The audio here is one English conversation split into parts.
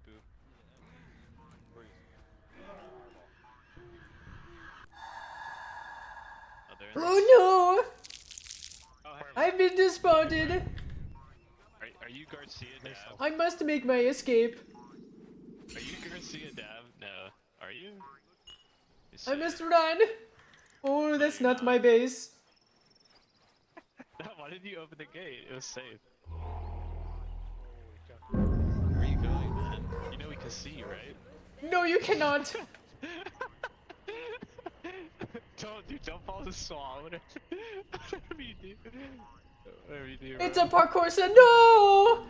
boo. Where is Oh, they're in Oh no! Oh, hey. I've been dismounted. Are you Garcia Dav? I must make my escape. Are you Garcia Dav? No. Are you? I must run. Oh, that's you're not not. my base. Why did you open the gate? It was safe. Holy cow. Where are you going, man? You know we can see you, right? No, you cannot. Don't fall in the swamp. Whatever you do. Whatever you do, It's bro. a parkour set. No!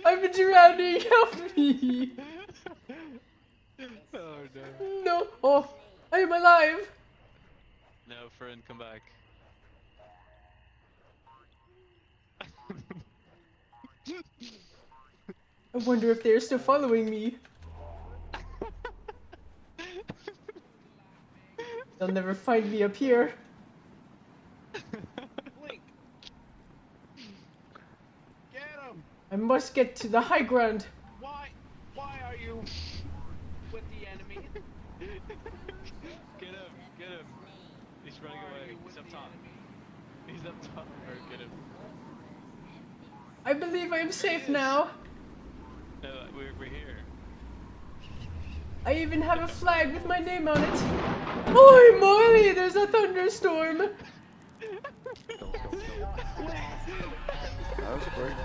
I've been drowning. Help me. Oh no. No. Oh, I am alive. No, friend, come back. I wonder if they're still following me. They'll never find me up here. Blink! Get him! I must get to the high ground. Why are you with the enemy? Get him! Get him! He's running Why are away. you with He's up the top. enemy? He's up top. Or get him. I believe I'm safe is. now. No, we're here. I even have a flag with my name on it. Oi, moly! There's a thunderstorm. That was great.